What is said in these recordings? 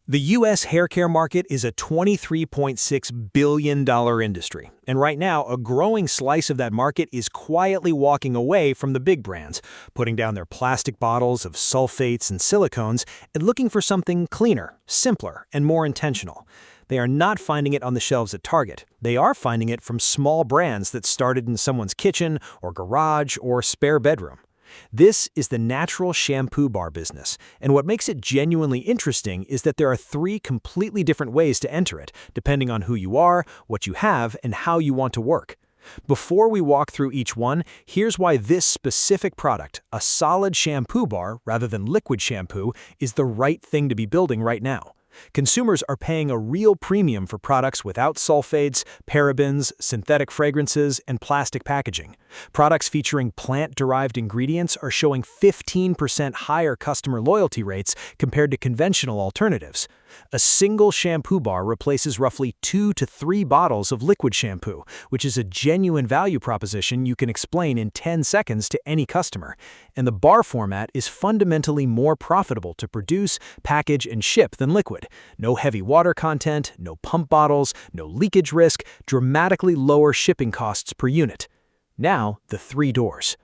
The U.S. hair care market is a $23.6 billion industry, and right now, a growing slice of that market is quietly walking away from the big brands, putting down their plastic bottles of sulfates and silicones and looking for something cleaner, simpler, and more intentional. They are not finding it on the shelves at Target. They are finding it from small brands that started in someone's kitchen or garage or spare bedroom. This is the natural shampoo bar business, and what makes it genuinely interesting is that there are three completely different ways to enter it, depending on who you are, what you have, and how you want to work. Before we walk through each one, here's why this specific product, a solid shampoo bar rather than liquid shampoo, is the right thing to be building right now. Consumers are paying a real premium for products without sulfates, parabens, synthetic fragrances, and plastic packaging. Products featuring plant-derived ingredients are showing 15% higher customer loyalty rates compared to conventional alternatives. A single shampoo bar replaces roughly 2 to 3 bottles of liquid shampoo, which is a genuine value proposition you can explain in 10 seconds to any customer. And the bar format is fundamentally more profitable to produce, package, and ship than liquid. No heavy water content, no pump bottles, no leakage risk, dramatically lower shipping costs per unit. Now, the 3 doors.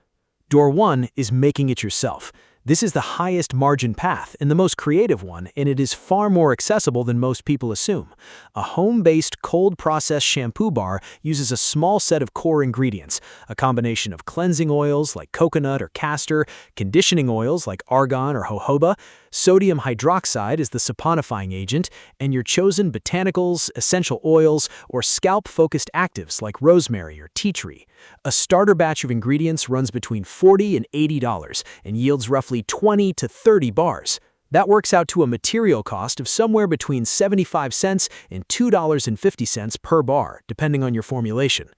Door 1 is making it yourself. This is the highest margin path and the most creative one, and it is far more accessible than most people assume. A home-based cold-processed shampoo bar uses a small set of core ingredients, a combination of cleansing oils like coconut or castor, conditioning oils like argan or jojoba, sodium hydroxide is the saponifying agent, and your chosen botanicals, essential oils, or scalp-focused actives like rosemary or tea tree. A starter batch of ingredients runs between $40 and $80 and yields roughly 20 to 30 bars. That works out to a material cost of somewhere between 75 cents and $2.50 per bar, depending on your formulation.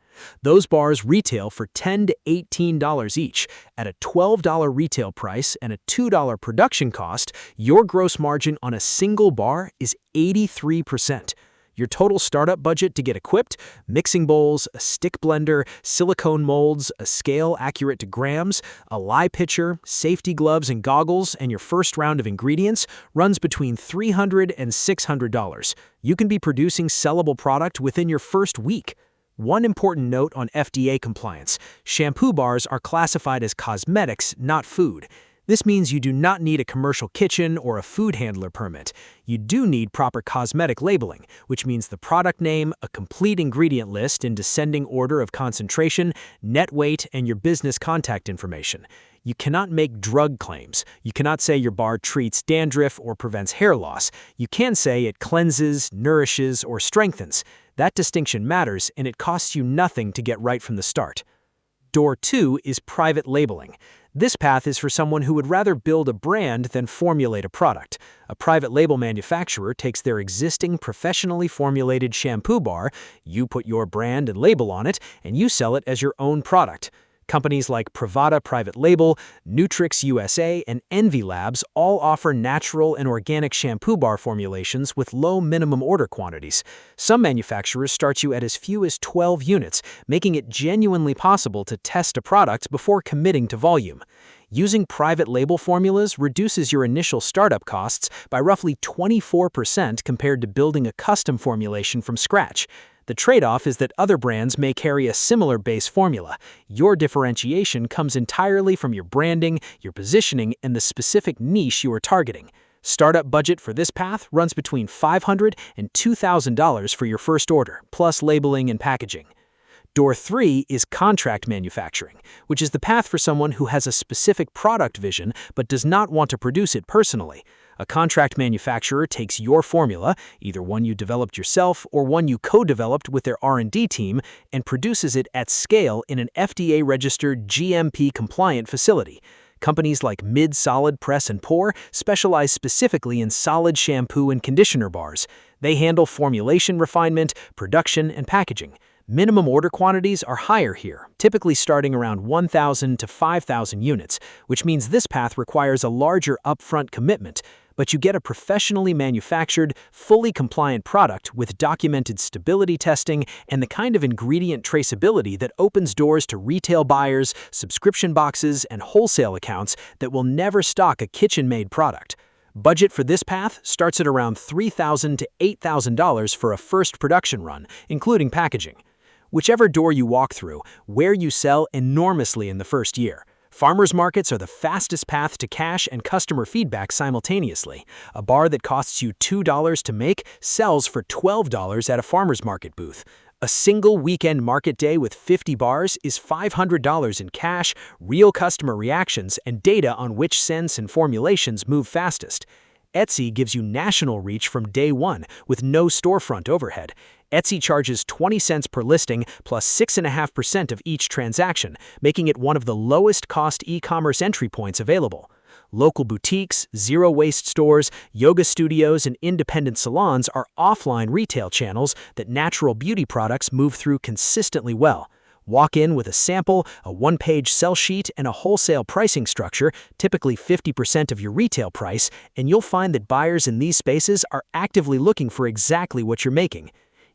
Those bars retail for $10 to $18 each. At a $12 retail price and a $2 production cost, your gross margin on a single bar is 83%. Your total startup budget to get equipped: mixing bowls, a stick blender, silicone molds, a scale accurate to grams, a lye pitcher, safety gloves and goggles, and your first round of ingredients runs between $300 and $600. You can be producing sellable product within your first week. One important note on FDA compliance: shampoo bars are classified as cosmetics, not food. This means you do not need a commercial kitchen or a food handler permit. You do need proper cosmetic labeling, which means the product name, a complete ingredient list in descending order of concentration, net weight, and your business contact information. You cannot make drug claims. You cannot say your bar treats dandruff or prevents hair loss. You can say it cleanses, nourishes, or strengthens. That distinction matters, and it costs you nothing to get right from the start. Door 2 is private labeling. This path is for someone who would rather build a brand than formulate a product. A private label manufacturer takes their existing professionally formulated shampoo bar, you put your brand and label on it, and you sell it as your own product. Companies like Pravada Private Label, Nutrix USA, and Envy Labs all offer natural and organic shampoo bar formulations with low minimum order quantities. Some manufacturers start you at as few as 12 units, making it genuinely possible to test a product before committing to volume. Using private label formulas reduces your initial startup costs by roughly 24% compared to building a custom formulation from scratch. The trade-off is that other brands may carry a similar base formula. Your differentiation comes entirely from your branding, your positioning, and the specific niche you are targeting. Startup budget for this path runs between $500 and $2,000 for your first order, plus labeling and packaging. Door 3 is contract manufacturing, which is the path for someone who has a specific product vision but does not want to produce it personally. A contract manufacturer takes your formula, either one you developed yourself or one you co-developed with their R&D team, and produces it at scale in an FDA-registered GMP-compliant facility. Companies like Mid-Solid Press and Pour specialize specifically in solid shampoo and conditioner bars. They handle formulation refinement, production, and packaging. Minimum order quantities are higher here, typically starting around 1,000 to 5,000 units, which means this path requires a larger upfront commitment, but you get a professionally manufactured, fully compliant product with documented stability testing and the kind of ingredient traceability that opens doors to retail buyers, subscription boxes, and wholesale accounts that will never stock a kitchen-made product. Budget for this path starts at around $3,000 to $8,000 for a first production run, including packaging. Whichever door you walk through, where you sell enormously in the first year. Farmers markets are the fastest path to cash and customer feedback simultaneously. A bar that costs you $2 to make sells for $12 at a farmers market booth. A single weekend market day with 50 bars is $500 in cash, real customer reactions, and data on which scents and formulations move fastest. Etsy gives you national reach from day one with no storefront overhead. Etsy charges 20 cents per listing plus 6.5% of each transaction, making it one of the lowest cost e-commerce entry points available. Local boutiques, zero-waste stores, yoga studios, and independent salons are offline retail channels that natural beauty products move through consistently well. Walk in with a sample, a one-page sell sheet, and a wholesale pricing structure, typically 50% of your retail price, and you'll find that buyers in these spaces are actively looking for exactly what you're making.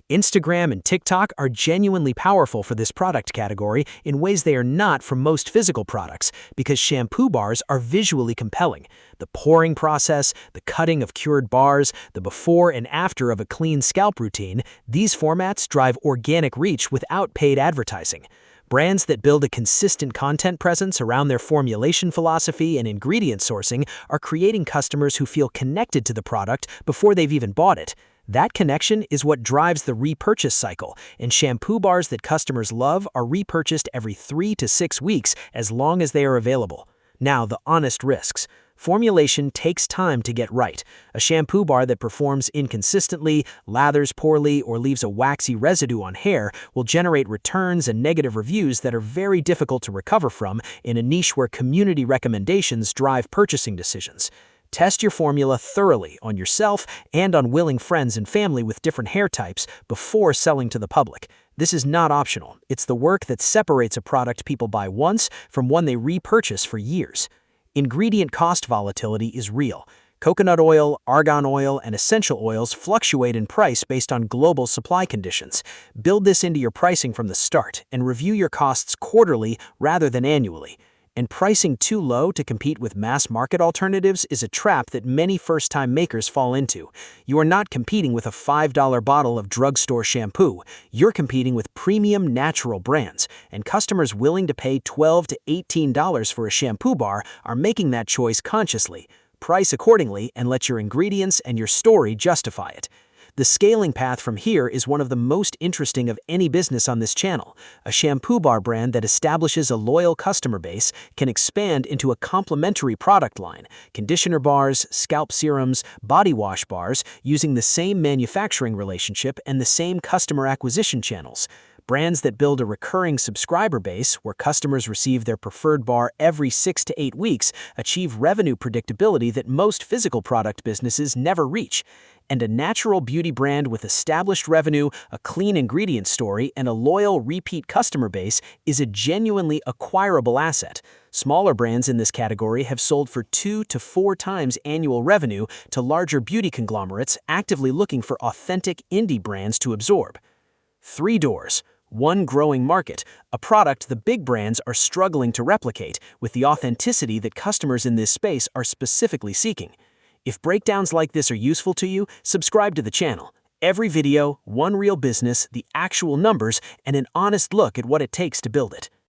Instagram and TikTok are genuinely powerful for this product category in ways they are not for most physical products, because shampoo bars are visually compelling. The pouring process, the cutting of cured bars, the before and after of a clean scalp routine, these formats drive organic reach without paid advertising. Brands that build a consistent content presence around their formulation philosophy and ingredient sourcing are creating customers who feel connected to the product before they've even bought it. That connection is what drives the repurchase cycle, and shampoo bars that customers love are repurchased every 3 to 6 weeks as long as they are available. Now, the honest risks. Formulation takes time to get right. A shampoo bar that performs inconsistently, lathers poorly, or leaves a waxy residue on hair will generate returns and negative reviews that are very difficult to recover from in a niche where community recommendations drive purchasing decisions. Test your formula thoroughly on yourself and on willing friends and family with different hair types before selling to the public. This is not optional. It's the work that separates a product people buy once from one they repurchase for years. Ingredient cost volatility is real. Coconut oil, argan oil, and essential oils fluctuate in price based on global supply conditions. Build this into your pricing from the start and review your costs quarterly rather than annually. And pricing too low to compete with mass market alternatives is a trap that many first-time makers fall into. You are not competing with a $5 bottle of drugstore shampoo. You're competing with premium natural brands, and customers willing to pay $12 to $18 for a shampoo bar are making that choice consciously. Price accordingly and let your ingredients and your story justify it. The scaling path from here is one of the most interesting of any business on this channel. A shampoo bar brand that establishes a loyal customer base can expand into a complementary product line, conditioner bars, scalp serums, body wash bars, using the same manufacturing relationship and the same customer acquisition channels. Brands that build a recurring subscriber base where customers receive their preferred bar every 6 to 8 weeks achieve revenue predictability that most physical product businesses never reach. And a natural beauty brand with established revenue, a clean ingredient story, and a loyal repeat customer base is a genuinely acquirable asset. Smaller brands in this category have sold for 2 to 4 times annual revenue to larger beauty conglomerates actively looking for authentic indie brands to absorb. 3 doors. One growing market, a product the big brands are struggling to replicate with the authenticity that customers in this space are specifically seeking. If breakdowns like this are useful to you, subscribe to the channel. Every video, one real business, the actual numbers, and an honest look at what it takes to build it.